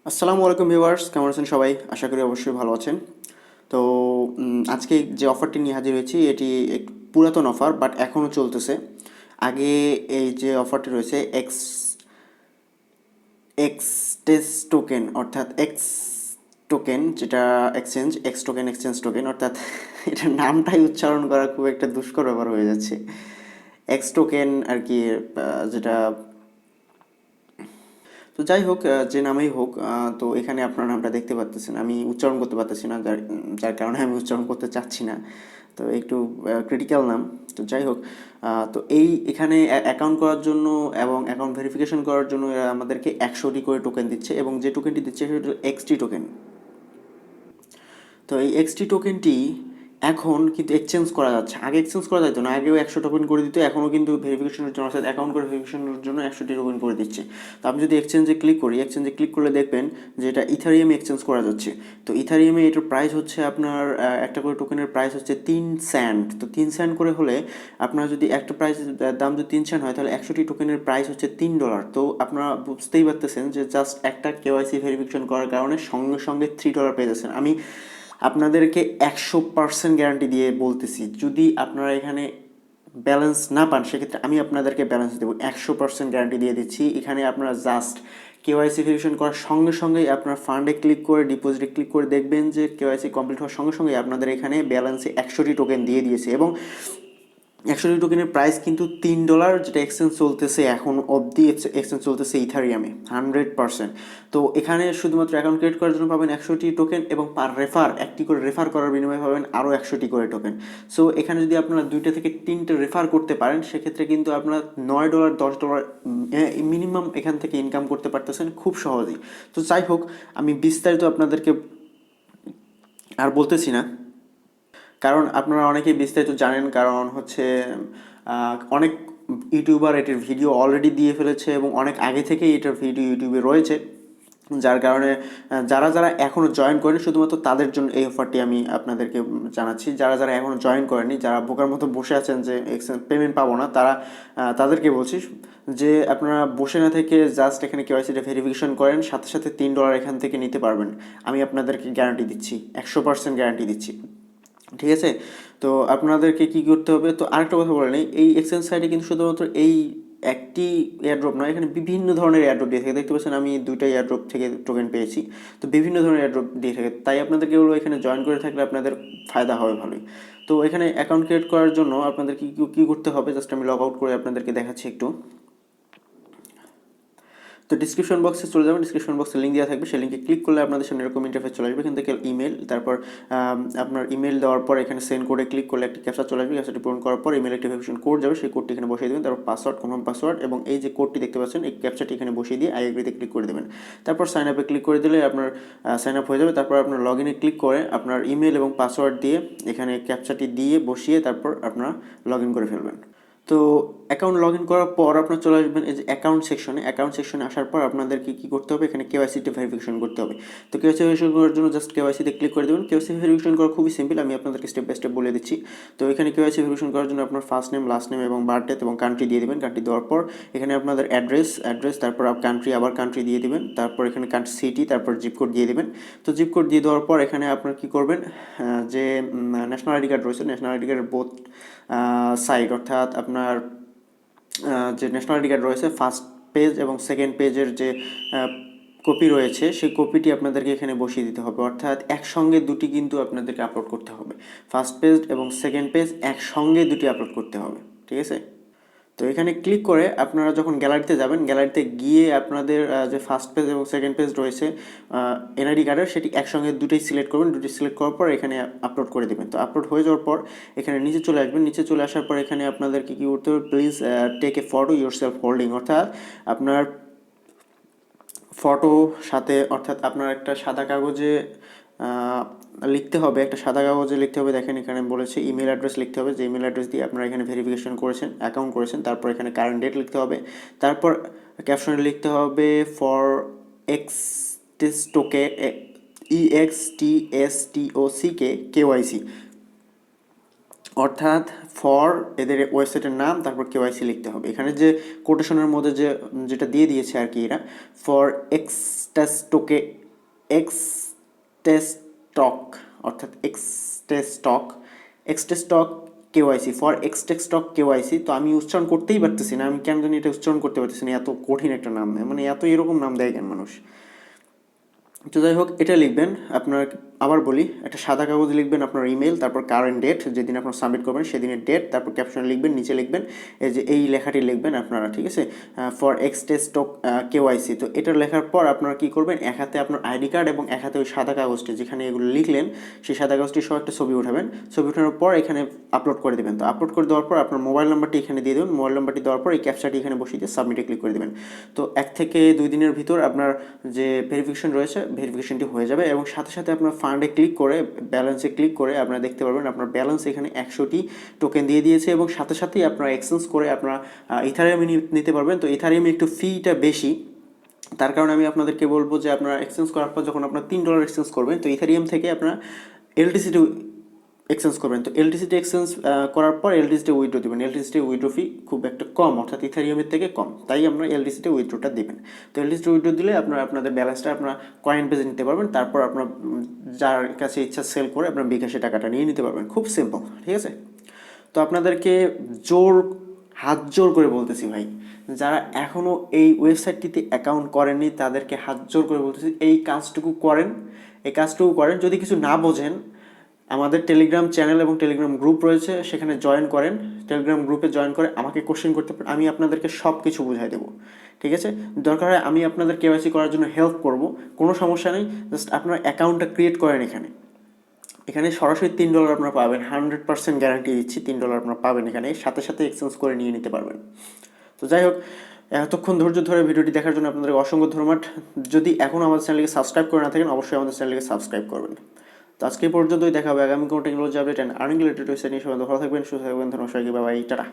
আসসালামু আলাইকুম ভিউয়ার্স, কেমন আছেন সবাই? আশা করি অবশ্যই ভালো আছেন। তো আজকে যে অফারটি নিয়ে হাজির হয়েছি এটি এক পুরাতন অফার, বাট এখনও চলতেছে। আগে এই যে অফারটি রয়েছে এক্সটেস টোকেন অর্থাৎ এক্স টোকেন, যেটা এক্স টোকেন অর্থাৎ এটার নামটাই উচ্চারণ করা খুব একটা দুষ্কর ব্যাপার হয়ে যাচ্ছে। এক্স টোকেন আর কি, যেটা তো যাই হোক, যে নামেই হোক, তো এখানে আপনার নামটা দেখতে পাচ্ছেন, আমি উচ্চারণ করতে পারতেছি না, যার যার কারণে আমি উচ্চারণ করতে চাচ্ছি না। তো একটু ক্রিটিক্যাল নাম। তো যাই হোক, তো এখানে অ্যাকাউন্ট করার জন্য এবং অ্যাকাউন্ট ভেরিফিকেশন করার জন্য এরা আমাদেরকে 100টি করে টোকেন দিচ্ছে, এবং যে টোকেনটি দিচ্ছে সেটা হলো এক্সটি টোকেন। তো এই এক্সটি টোকেনটি এখন কিন্তু এক্সচেঞ্জ করা যাচ্ছে, আগে এক্সচেঞ্জ করা যেত না, আগেও 100 টোকেন করে দিত, এখনও কিন্তু ভেরিফিকেশনের জন্য অর্থাৎ অ্যাকাউন্ট করে ভেরিফিকেশনের জন্য 100টি টোকেন করে দিচ্ছে। তো আমি যদি এক্সচেঞ্জে ক্লিক করলে দেখবেন যে এটা ইথারিয়ামে এক্সচেঞ্জ করা যাচ্ছে। তো ইথারিয়ামে এটার প্রাইস হচ্ছে আপনার একটা করে টোকেনের প্রাইস হচ্ছে 3 সেন্ট। তো 3 সেন্ট করে হলে আপনার যদি একটা প্রাইস দাম যদি 3 সেন্ট হয়, তাহলে 100টি টোকেনের প্রাইস হচ্ছে $3। তো আপনারা বুঝতেই পারতেছেন যে জাস্ট একটা কেওয়াইসি ভেরিফিকেশন করার কারণে সঙ্গে সঙ্গে $3 পেয়ে যাচ্ছেন। আমি আপনাদেরকে 100% গ্যারান্টি দিয়ে বলতেছি, যদি আপনারা এখানে ব্যালেন্স না পান সেক্ষেত্রে আমি আপনাদেরকে ব্যালেন্স দেবো, 100% গ্যারান্টি দিয়ে দিচ্ছি। এখানে আপনারা জাস্ট কেওয়াইসি ভেরিফিকেশন করার সঙ্গে সঙ্গেই আপনার ফান্ডে ক্লিক করে ডিপোজিটে ক্লিক করে দেখবেন যে কেওয়াইসি কমপ্লিট হওয়ার সঙ্গে সঙ্গেই আপনাদের এখানে ব্যালেন্সে 100টি টোকেন দিয়ে দিয়েছে। এবং 100টি টোকেনের প্রাইস কিন্তু $3, যেটা এক্সচেঞ্জ চলতেছে এখন অবধি, এক্সচেঞ্জ চলতেছে ইথারিয়ামে 100%। তো এখানে শুধুমাত্র অ্যাকাউন্ট ক্রিয়েট করার জন্য পাবেন 100টি টোকেন, এবং পার রেফার একটি করে রেফার করার বিনিময়ে পাবেন আরও 100টি করে টোকেন। সো এখানে যদি আপনারা 2টা থেকে 3টে রেফার করতে পারেন সেক্ষেত্রে কিন্তু আপনারা $9 $10 মিনিমাম এখান থেকে ইনকাম করতে পারতেছেন খুব সহজেই। তো যাই হোক, আমি বিস্তারিত আপনাদেরকে আর বলতেছি না, কারণ আপনারা অনেকেই বিস্তারিত জানেন, কারণ হচ্ছে অনেক ইউটিউবার এটির ভিডিও অলরেডি দিয়ে ফেলেছে এবং অনেক আগে থেকেই এটার ভিডিও ইউটিউবে রয়েছে। যার কারণে যারা যারা এখনও জয়েন করেনি শুধুমাত্র তাদের জন্য এই অফারটি আমি আপনাদেরকে জানাচ্ছি। যারা যারা এখনও জয়েন করেনি, যারা বোকার মতো বসে আছেন যে পেমেন্ট পাবো না, তাদেরকে বলছি যে আপনারা বসে না থেকে জাস্ট এখানে কেওয়াইসিটা ভেরিফিকেশন করেন, সাথে সাথে $3 এখান থেকে নিতে পারবেন। আমি আপনাদেরকে গ্যারান্টি দিচ্ছি, 100% গ্যারান্টি দিচ্ছি। ঠিক আছে? তো আপনাদেরকে কি করতে হবে, তো আরেকটা কথা বলে নেই, এই এক্সচেঞ্জ সাইটে কিন্তু শুধুমাত্র এই একটি এয়ারড্রপ নয়, এখানে বিভিন্ন ধরনের এয়ারড্রপ দিয়ে থাকে। দেখতে পাচ্ছেন আমি 2টা এয়ারড্রপ থেকে টোকেন পেয়েছি। তো বিভিন্ন ধরনের এয়ারড্রপ দিয়ে থাকে, তাই আপনাদেরকে বলবো এখানে জয়েন করে থাকলে আপনাদের ফায়দা হবে ভালোই। তো এখানে অ্যাকাউন্ট ক্রিয়েট করার জন্য আপনাদের কী করতে হবে, জাস্ট আমি লগ আউট করে আপনাদেরকে দেখাচ্ছি একটু। তো ডিসক্রিপশন বক্সে চলে যাবেন, ডিসক্রিপশন বক্সে লিঙ্ক দেওয়া থাকবে, সেই লিঙ্কে ক্লিক করলে আপনাদের সামনে এরকম ইন্টারফেস চলে আসবে। এখান থেকে ইমেল, তারপর আপনার ইমেল দেওয়ার পর এখানে সেন্ড কোডে ক্লিক করলে একটি ক্যাপচা চলে আসবে। ক্যাপচাটি পূরণ করার পর ইমেল একটি ভেরিফিকেশন কোড যাবে, সেই কোডটি এখানে বসিয়ে দেবেন। তারপর পাসওয়ার্ড, কনফার্ম পাসওয়ার্ড, এবং এই যে কোডটি দেখতে পাচ্ছেন এই ক্যাপচাটি এখানে বসিয়ে দিয়ে আই এগ্রিতে ক্লিক করে দেবেন। তারপর সাইন আপে ক্লিক করে দিলে আপনার সাইন আপ হয়ে যাবে। তারপর আপনার লগ ইনে ক্লিক করে আপনার ইমেল এবং পাসওয়ার্ড দিয়ে এখানে ক্যাপচাটি দিয়ে বসিয়ে তারপর আপনারা লগ ইন করে ফেলবেন। তো অ্যাকাউন্ট লগ ইন করার পর আপনার চলে আসবেন এই যে অ্যাকাউন্ট সেকশনে আসার পর আপনাদেরকে কী করতে হবে, এখানে কেওয়াইসিটা ভেরিফিকেশন করতে হবে। তো কেওয়াইসি ভেরিফিকেশন করার জন্য জাস্ট কেওয়াইসিতে ক্লিক করে দেবেন। কেওয়াইসি ভেরিফিকেশন করা খুবই সিম্পল, আমি আপনাদেরকে স্টেপ বাই স্টেপ বলে দিচ্ছি। তো এখানে কেওয়াইসি ভেরিফিকেশন করার জন্য আপনার ফার্স্ট নেম, লাস্ট নেম এবং বার্থডেট এবং কান্ট্রি দিয়ে দেবেন। কান্ট্রি দেওয়ার পর এখানে আপনাদের অ্যাড্রেস, তারপর কান্ট্রি, আবার কান্ট্রি দিয়ে দেবেন। তারপর এখানে কান্ট্রি সিটি, তারপর জিপ কোড দিয়ে দেবেন। তো জিপ কোড দিয়ে দেওয়ার পর এখানে আপনার কী করবেন, যে ন্যাশনাল আইডি কার্ড রয়েছে, ন্যাশনাল আইডি কার্ডের বোথ সাইড, অর্থাৎ আপনার যে ন্যাশনাল আইডি কার্ড রয়েছে ফার্স্ট পেজ এবং সেকেন্ড পেজের যে কপি রয়েছে সেই কপিটি আপনাদেরকে এখানে বসিয়ে দিতে হবে। অর্থাৎ একসঙ্গে দুটি কিন্তু আপনাদেরকে আপলোড করতে হবে, ফার্স্ট পেজ এবং সেকেন্ড পেজ একসঙ্গে দুটি আপলোড করতে হবে। ঠিক আছে? তো এখানে ক্লিক করে আপনারা যখন গ্যালারিতে যাবেন, গ্যালারিতে গিয়ে আপনাদের যে ফার্স্ট পেজ এবং সেকেন্ড পেজ রয়েছে এনআইডি কার্ডের, সেটি একসঙ্গে দুটোই সিলেক্ট করবেন। দুটি সিলেক্ট করার পর এখানে আপলোড করে দেবেন। তো আপলোড হয়ে যাওয়ার পর এখানে নিচে চলে আসবেন। নিচে চলে আসার পর এখানে আপনাদেরকে কী করতে হবে, please take a photo yourself holding, অর্থাৎ আপনার ফটো সাথে, অর্থাৎ আপনার একটা সাদা কাগজে লিখতে হবে, একটা সাদা কাগজে লিখতে হবে। দেখেন এখানে বলেছে ইমেল অ্যাড্রেস লিখতে হবে, যে ইমেল অ্যাড্রেস দিয়ে আপনারা এখানে ভেরিফিকেশন করেছেন, অ্যাকাউন্ট করেছেন। তারপর এখানে কারেন্ট ডেট লিখতে হবে। তারপর ক্যাপশনে লিখতে হবে ফর এক্সটেস্টোকে, EXTSTOCK KYC, অর্থাৎ ফর এদের ওয়েবসাইটের নাম তারপর কেওয়াইসি লিখতে হবে। এখানে যে কোটেশনের মধ্যে যেটা দিয়ে দিয়েছে আর কি এরা, ফর এক্সটেস্টক অর্থাৎ এক্সটেস্টক কেওয়াইসি, ফর এক্সটেস্টক কেওয়াইসি। তো আমি উচ্চারণ করতেই পারতেছি না, আমি কেন জানি এটা উচ্চারণ করতে পারতেছি না, এত কঠিন একটা নাম, মানে এত এরকম নাম দেয় কেন মানুষ। তো যাই হোক, এটা লিখবেন আপনার, আবার বলি, একটা সাদা কাগজে লিখবেন আপনার ইমেল, তারপর কারেন্ট ডেট, যেদিন আপনার সাবমিট করবেন সেদিনের ডেট, তারপর ক্যাপশন লিখবেন, নিচে লিখবেন এই যে এই লেখাটি লিখবেন আপনারা, ঠিক আছে, ফর এক্সটেস্টক কেওয়াইসি। তো এটা লেখার পর আপনারা কী করবেন, এক হাতে আপনার আইডি কার্ড এবং এক হাতে ওই সাদা কাগজটি যেখানে এগুলো লিখলেন সেই সাদা কাগজটি সহ একটা ছবি উঠাবেন। ছবি ওঠানোর পর এখানে আপলোড করে দেবেন। তো আপলোড করে দেওয়ার পর আপনার মোবাইল নাম্বারটি এখানে দিয়ে দেবেন। মোবাইল নাম্বারটি দেওয়ার পর এই ক্যাপচাটি এখানে বসিয়ে দিয়ে সাবমিটে ক্লিক করে দেবেন। তো 1 থেকে 2 দিনের ভিতর আপনার যে ভেরিফিকেশন রয়েছে ভেরিফিকেশনটি হয়ে যাবে, এবং সাথে সাথে আপনার ফান্ডে ক্লিক করে ব্যালেন্সে ক্লিক করে আপনারা দেখতে পারবেন আপনার ব্যালেন্স এখানে 100টি টোকেন দিয়ে দিয়েছে, এবং সাথে সাথেই আপনারা এক্সচেঞ্জ করে আপনারা ইথারিয়ামে নিতে পারবেন। তো ইথারিয়ামে একটু ফিটা বেশি, তার কারণে আমি আপনাদেরকে বলবো যে আপনারা এক্সচেঞ্জ করার পর যখন আপনার $3 এক্সচেঞ্জ করবেন, তো ইথারিয়াম থেকে আপনারা এলটিসিটি এক্সচেঞ্জ করবেন। তো এলটিসিটি এক্সচেঞ্জ করার পর এলটিসিটি উইথড্র দেবেন। এলটিসিটি উইথড্র ফি খুব একটা কম, অর্থাৎ ইথারিয়ামের থেকে কম, তাই আমরা এলটিসিটি উইথড্রটা দেবেন। তো এলটিসিটি উইথড্র দিলে আপনারা আপনাদের ব্যালেন্সটা আপনারা কয়েন পেজে নিতে পারবেন, তারপর আপনার যার কাছে ইচ্ছা সেল করে আপনার বিকাশে টাকাটা নিয়ে নিতে পারবেন। খুব সিম্পল, ঠিক আছে। তো আপনাদেরকে হাত জোর করে বলতেছি ভাই, যারা এখনও এই ওয়েবসাইটটিতে অ্যাকাউন্ট করেননি তাদেরকে হাত জোর করে বলতেছি এই কাজটুকু করেন, এই কাজটুকু করেন। যদি কিছু না বোঝেন, আমাদের টেলিগ্রাম চ্যানেল এবং টেলিগ্রাম গ্রুপ রয়েছে, সেখানে জয়েন করেন। টেলিগ্রাম গ্রুপে জয়েন করে আমাকে কোশ্চেন করতে পারেন, আমি আপনাদেরকে সব কিছু বুঝাই দেবো, ঠিক আছে। দরকার হয় আমি আপনাদের কেওয়াইসি করার জন্য হেল্প করব, কোনো সমস্যা নেই। জাস্ট আপনার অ্যাকাউন্টটা ক্রিয়েট করেন। এখানে সরাসরি $3 আপনারা পাবেন, 100% গ্যারান্টি দিচ্ছি $3 আপনারা পাবেন এখানে, সাথে সাথে এক্সচেঞ্জ করে নিয়ে নিতে পারবেন। তো যাই হোক, এতক্ষণ ধৈর্য ধরে ভিডিওটি দেখার জন্য আপনাদের অসংখ্য ধন্যবাদ। যদি এখনও আমাদের চ্যানেলকে সাবস্ক্রাইব করে না থাকেন, অবশ্যই আমাদের চ্যানেলকে সাবস্ক্রাইব করবেন। তো আজকে পর্যন্তই, দেখা হবে আগামী কোনো technology update and earning related website নিয়ে। সবাই ভালো থাকবেন, সুস্থ থাকবেন, ধন্যবাদ সবাইকে, বাই বাই, টাটা।